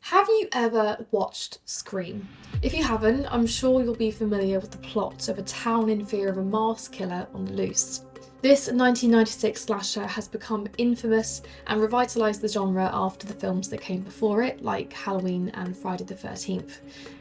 Have you ever watched Scream? If you haven't, I'm sure you'll be familiar with the plot of a town in fear of a masked killer on the loose. This 1996 slasher has become infamous and revitalised the genre after the films that came before it, like Halloween and Friday the 13th.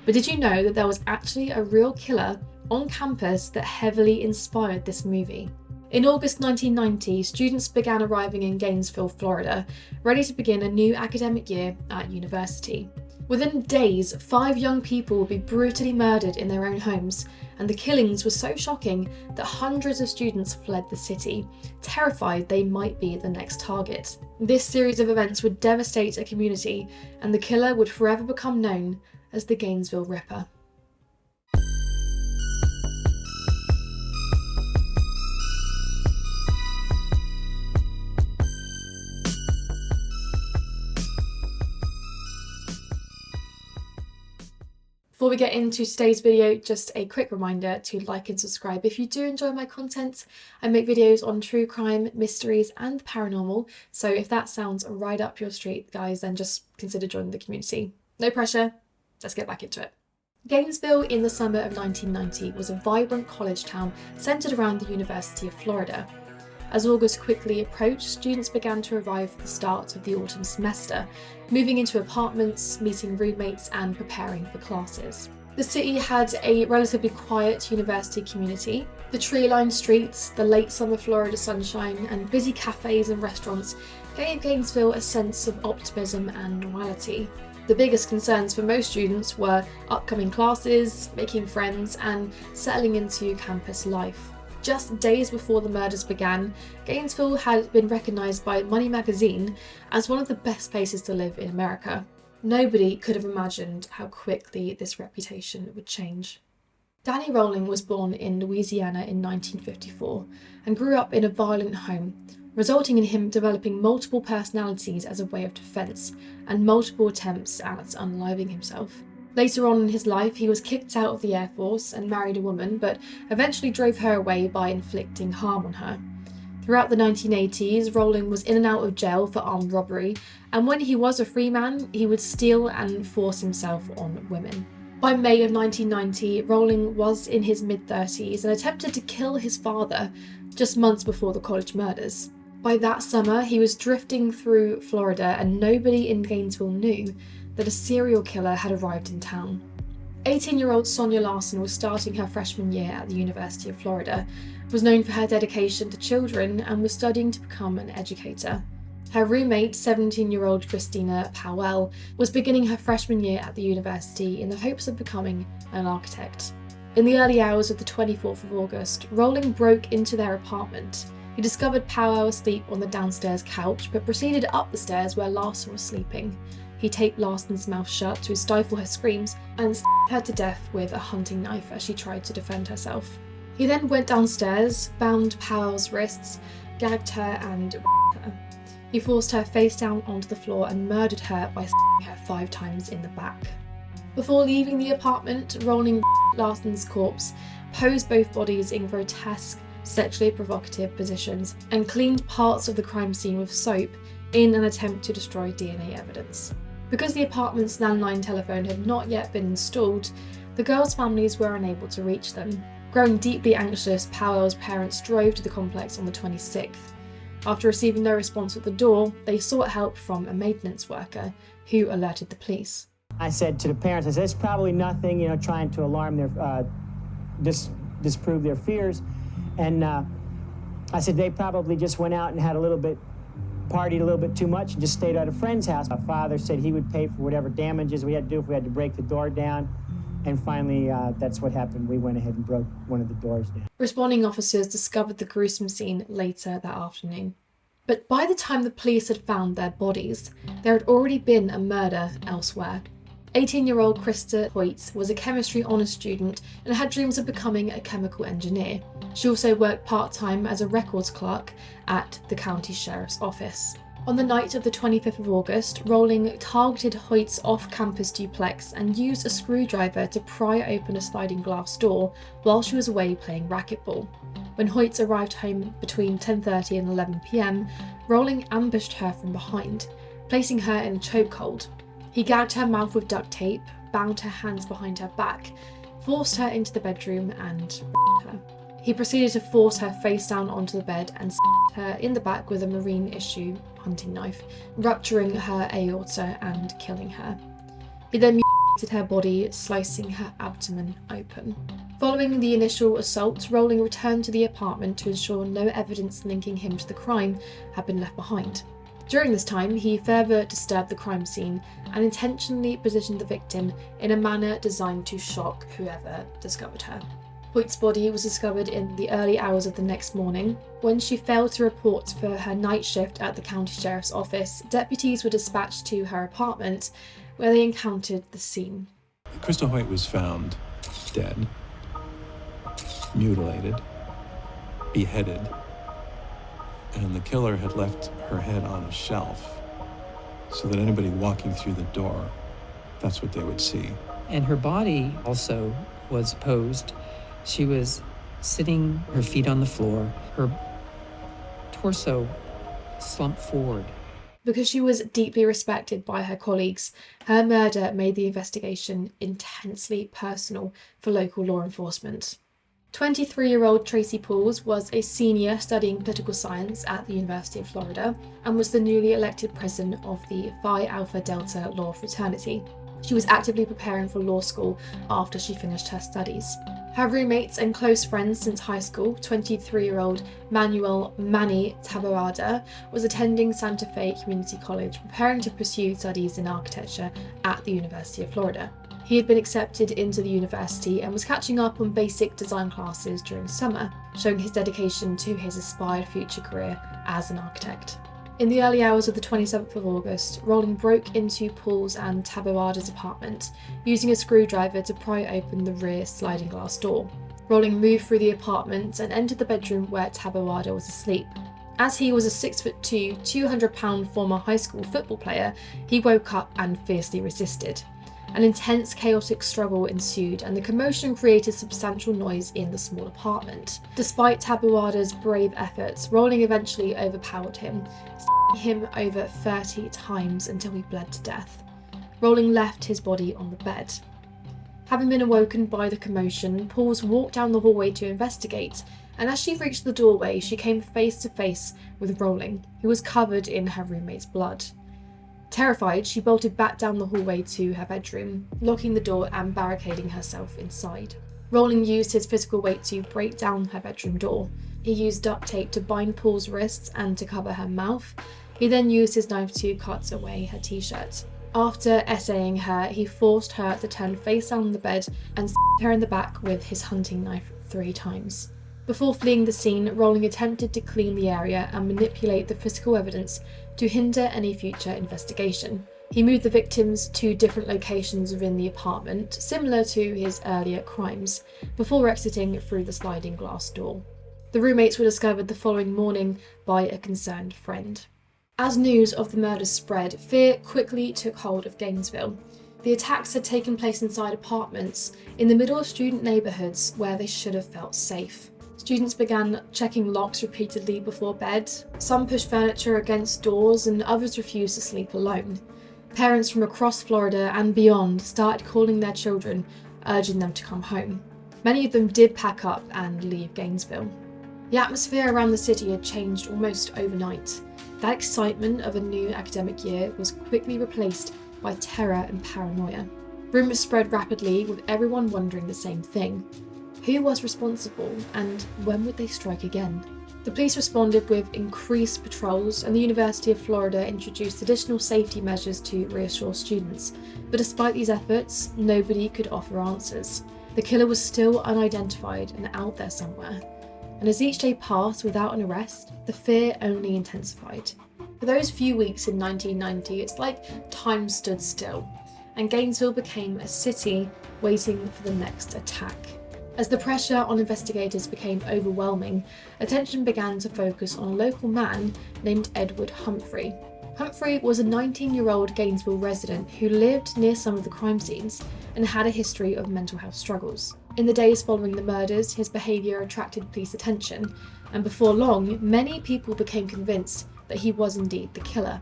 But did you know that there was actually a real killer on campus that heavily inspired this movie? In August 1990, students began arriving in Gainesville, Florida, ready to begin a new academic year at university. Within days, 5 young people would be brutally murdered in their own homes, and the killings were so shocking that hundreds of students fled the city, terrified they might be the next target. This series of events would devastate a community, and the killer would forever become known as the Gainesville Ripper. Before we get into today's video, just a quick reminder to like and subscribe if you do enjoy my content. I make videos on true crime, mysteries and paranormal, so if that sounds right up your street, guys, then just consider joining the community. No pressure, let's get back into it. Gainesville in the summer of 1990 was a vibrant college town centred around the University of Florida. As August quickly approached, students began to arrive at the start of the autumn semester, moving into apartments, meeting roommates and preparing for classes. The city had a relatively quiet university community. The tree-lined streets, the late summer Florida sunshine and busy cafes and restaurants gave Gainesville a sense of optimism and normality. The biggest concerns for most students were upcoming classes, making friends and settling into campus life. Just days before the murders began, Gainesville had been recognised by Money magazine as one of the best places to live in America. Nobody could have imagined how quickly this reputation would change. Danny Rolling was born in Louisiana in 1954 and grew up in a violent home, resulting in him developing multiple personalities as a way of defence and multiple attempts at unaliving himself. Later on in his life, he was kicked out of the Air Force and married a woman, but eventually drove her away by inflicting harm on her. Throughout the 1980s, Rolling was in and out of jail for armed robbery, and when he was a free man, he would steal and force himself on women. By May of 1990, Rolling was in his mid-30s and attempted to kill his father just months before the college murders. By that summer, he was drifting through Florida and nobody in Gainesville knew that a serial killer had arrived in town. 18-year-old Sonia Larson was starting her freshman year at the University of Florida, was known for her dedication to children and was studying to become an educator. Her roommate, 17-year-old Christina Powell, was beginning her freshman year at the university in the hopes of becoming an architect. In the early hours of the 24th of August, Rolling broke into their apartment. He discovered Powell asleep on the downstairs couch, but proceeded up the stairs where Larson was sleeping. He taped Larson's mouth shut to stifle her screams and stabbed her to death with a hunting knife as she tried to defend herself. He then went downstairs, bound Powell's wrists, gagged her and raped her. He forced her face down onto the floor and murdered her by stabbing her 5 times in the back. Before leaving the apartment, Rolling Larson's corpse, posed both bodies in grotesque, sexually provocative positions and cleaned parts of the crime scene with soap in an attempt to destroy DNA evidence. Because the apartment's landline telephone had not yet been installed, the girls' families were unable to reach them. Growing deeply anxious, Powell's parents drove to the complex on the 26th. After receiving no response at the door, they sought help from a maintenance worker, who alerted the police. I said to the parents, I said, it's probably nothing, trying to alarm their, disprove their fears. And I said, they probably just went out and had partied a little bit too much and just stayed at a friend's house. My father said he would pay for whatever damages we had to do if we had to break the door down. And finally, that's what happened. We went ahead and broke one of the doors down. Responding officers discovered the gruesome scene later that afternoon. But by the time the police had found their bodies, there had already been a murder elsewhere. 18-year-old Krista Hoyt was a chemistry honours student and had dreams of becoming a chemical engineer. She also worked part-time as a records clerk at the county sheriff's office. On the night of the 25th of August, Rolling targeted Hoyt's off-campus duplex and used a screwdriver to pry open a sliding glass door while she was away playing racquetball. When Hoyt arrived home between 10:30 and 11 p.m, Rolling ambushed her from behind, placing her in a chokehold. He gagged her mouth with duct tape, bound her hands behind her back, forced her into the bedroom and her. He proceeded to force her face down onto the bed and stabbed her in the back with a marine issue hunting knife, rupturing her aorta and killing her. He then mutilated her body, slicing her abdomen open. Following the initial assault, Rowling returned to the apartment to ensure no evidence linking him to the crime had been left behind. During this time, he further disturbed the crime scene and intentionally positioned the victim in a manner designed to shock whoever discovered her. Hoyt's body was discovered in the early hours of the next morning. When she failed to report for her night shift at the county sheriff's office, deputies were dispatched to her apartment, where they encountered the scene. Crystal Hoyt was found dead, mutilated, beheaded, and the killer had left her head on a shelf so that anybody walking through the door, that's what they would see. And her body also was posed. She was sitting, her feet on the floor, her torso slumped forward. Because she was deeply respected by her colleagues, her murder made the investigation intensely personal for local law enforcement. 23-year-old Tracy Pauls was a senior studying political science at the University of Florida and was the newly elected president of the Phi Alpha Delta Law Fraternity. She was actively preparing for law school after she finished her studies. Her roommates and close friends since high school, 23-year-old Manuel "Manny" Taboada, was attending Santa Fe Community College, preparing to pursue studies in architecture at the University of Florida. He had been accepted into the university and was catching up on basic design classes during summer, showing his dedication to his aspired future career as an architect. In the early hours of the 27th of August, Rowling broke into Pauls and Taboada's apartment, using a screwdriver to pry open the rear sliding glass door. Rowling moved through the apartment and entered the bedroom where Taboada was asleep. As he was a 6'2", 200-pound former high school football player, he woke up and fiercely resisted. An intense, chaotic struggle ensued, and the commotion created substantial noise in the small apartment. Despite Taboada's brave efforts, Rowling eventually overpowered him, stabbing him over 30 times until he bled to death. Rowling left his body on the bed. Having been awoken by the commotion, Pauls walked down the hallway to investigate, and as she reached the doorway, she came face to face with Rowling, who was covered in her roommate's blood. Terrified, she bolted back down the hallway to her bedroom, locking the door and barricading herself inside. Rowling used his physical weight to break down her bedroom door. He used duct tape to bind Paul's wrists and to cover her mouth. He then used his knife to cut away her t-shirt. After essaying her, he forced her to turn face down on the bed and stabbed her in the back with his hunting knife 3 times. Before fleeing the scene, Rowling attempted to clean the area and manipulate the physical evidence to hinder any future investigation. He moved the victims to different locations within the apartment, similar to his earlier crimes, before exiting through the sliding glass door. The roommates were discovered the following morning by a concerned friend. As news of the murders spread, fear quickly took hold of Gainesville. The attacks had taken place inside apartments in the middle of student neighbourhoods where they should have felt safe. Students began checking locks repeatedly before bed. Some pushed furniture against doors and others refused to sleep alone. Parents from across Florida and beyond started calling their children, urging them to come home. Many of them did pack up and leave Gainesville. The atmosphere around the city had changed almost overnight. That excitement of a new academic year was quickly replaced by terror and paranoia. Rumours spread rapidly, with everyone wondering the same thing. Who was responsible, and when would they strike again? The police responded with increased patrols, and the University of Florida introduced additional safety measures to reassure students. But despite these efforts, nobody could offer answers. The killer was still unidentified and out there somewhere. And as each day passed without an arrest, the fear only intensified. For those few weeks in 1990, it's like time stood still, and Gainesville became a city waiting for the next attack. As the pressure on investigators became overwhelming, attention began to focus on a local man named Edward Humphrey. Humphrey was a 19-year-old Gainesville resident who lived near some of the crime scenes and had a history of mental health struggles. In the days following the murders, his behaviour attracted police attention, and before long, many people became convinced that he was indeed the killer.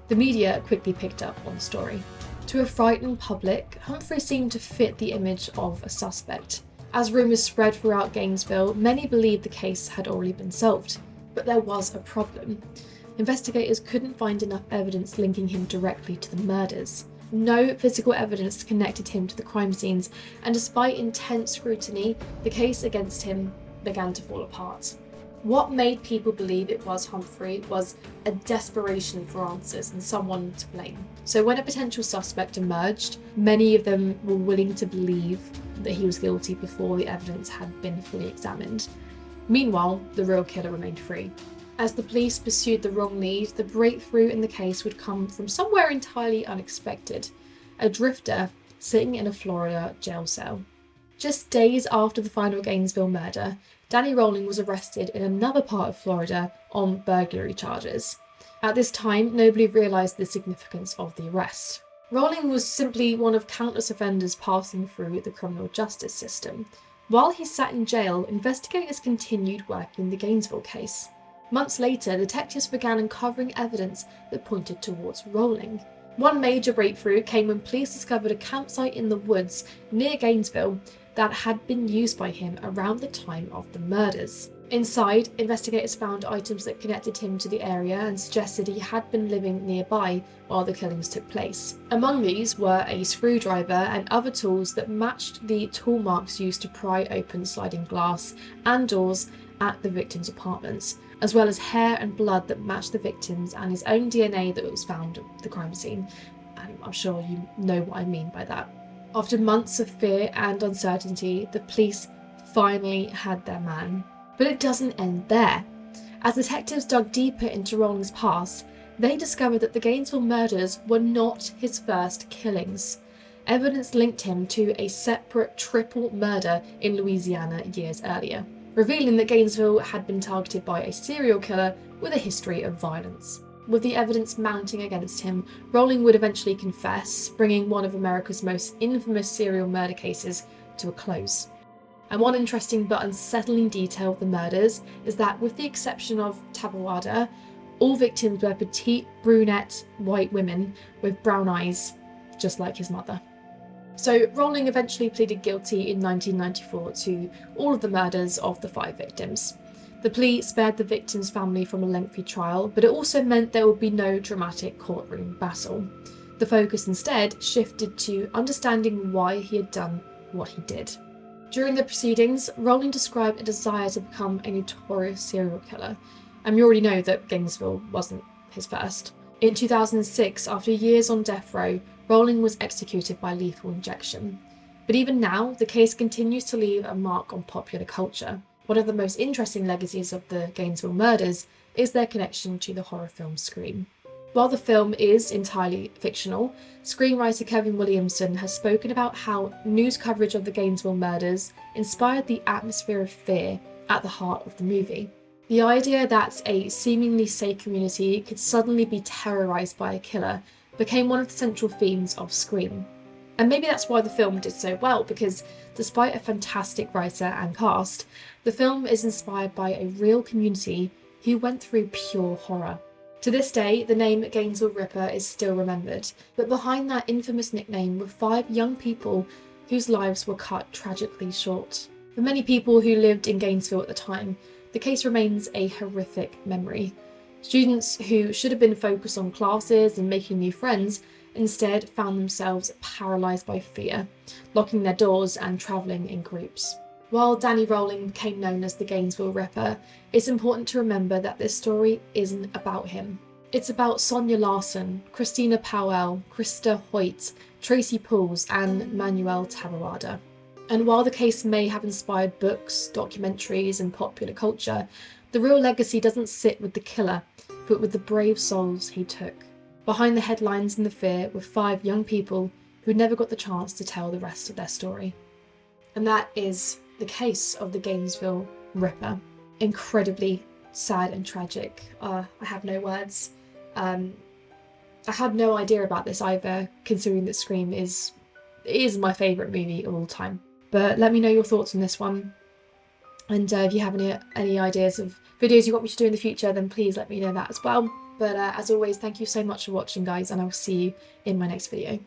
The media quickly picked up on the story. To a frightened public, Humphrey seemed to fit the image of a suspect. As rumours spread throughout Gainesville, many believed the case had already been solved. But there was a problem. Investigators couldn't find enough evidence linking him directly to the murders. No physical evidence connected him to the crime scenes, and despite intense scrutiny, the case against him began to fall apart. What made people believe it was Humphrey was a desperation for answers and someone to blame. So when a potential suspect emerged, many of them were willing to believe that he was guilty before the evidence had been fully examined. Meanwhile, the real killer remained free. As the police pursued the wrong lead, the breakthrough in the case would come from somewhere entirely unexpected: a drifter sitting in a Florida jail cell. Just days after the final Gainesville murder, Danny Rolling was arrested in another part of Florida on burglary charges. At this time, nobody realised the significance of the arrest. Rolling was simply one of countless offenders passing through the criminal justice system. While he sat in jail, investigators continued working the Gainesville case. Months later, detectives began uncovering evidence that pointed towards Rolling. One major breakthrough came when police discovered a campsite in the woods near Gainesville that had been used by him around the time of the murders. Inside, investigators found items that connected him to the area and suggested he had been living nearby while the killings took place. Among these were a screwdriver and other tools that matched the tool marks used to pry open sliding glass and doors at the victims' apartments, as well as hair and blood that matched the victims and his own DNA that was found at the crime scene. And I'm sure you know what I mean by that. After months of fear and uncertainty, the police finally had their man. But it doesn't end there. As detectives dug deeper into Rolling's past, they discovered that the Gainesville murders were not his first killings. Evidence linked him to a separate triple murder in Louisiana years earlier, revealing that Gainesville had been targeted by a serial killer with a history of violence. With the evidence mounting against him, Rolling would eventually confess, bringing one of America's most infamous serial murder cases to a close. And one interesting but unsettling detail of the murders is that, with the exception of Taboada, all victims were petite, brunette, white women with brown eyes, just like his mother. So Rolling eventually pleaded guilty in 1994 to all of the murders of the 5 victims. The plea spared the victims' family from a lengthy trial, but it also meant there would be no dramatic courtroom battle. The focus instead shifted to understanding why he had done what he did. During the proceedings, Rolling described a desire to become a notorious serial killer, and we already know that Gainesville wasn't his first. In 2006, after years on death row, Rolling was executed by lethal injection. But even now, the case continues to leave a mark on popular culture. One of the most interesting legacies of the Gainesville murders is their connection to the horror film Scream. While the film is entirely fictional, screenwriter Kevin Williamson has spoken about how news coverage of the Gainesville murders inspired the atmosphere of fear at the heart of the movie. The idea that a seemingly safe community could suddenly be terrorised by a killer became one of the central themes of Scream. And maybe that's why the film did so well, because despite a fantastic writer and cast, the film is inspired by a real community who went through pure horror. To this day, the name Gainesville Ripper is still remembered, but behind that infamous nickname were 5 young people whose lives were cut tragically short. For many people who lived in Gainesville at the time, the case remains a horrific memory. Students who should have been focused on classes and making new friends instead found themselves paralysed by fear, locking their doors and travelling in groups. While Danny Rolling became known as the Gainesville Ripper, it's important to remember that this story isn't about him. It's about Sonia Larson, Christina Powell, Krista Hoyt, Tracy Pauls, and Manuel Taboada. And while the case may have inspired books, documentaries, and popular culture, the real legacy doesn't sit with the killer, but with the brave souls he took. Behind the headlines and the fear were 5 young people who never got the chance to tell the rest of their story. And that is the case of the Gainesville Ripper. Incredibly sad and tragic. I have no words. I had no idea about this either, considering that Scream is my favourite movie of all time. But let me know your thoughts on this one. And if you have any ideas of videos you want me to do in the future, then please let me know that as well. But as always, thank you so much for watching, guys, and I will see you in my next video.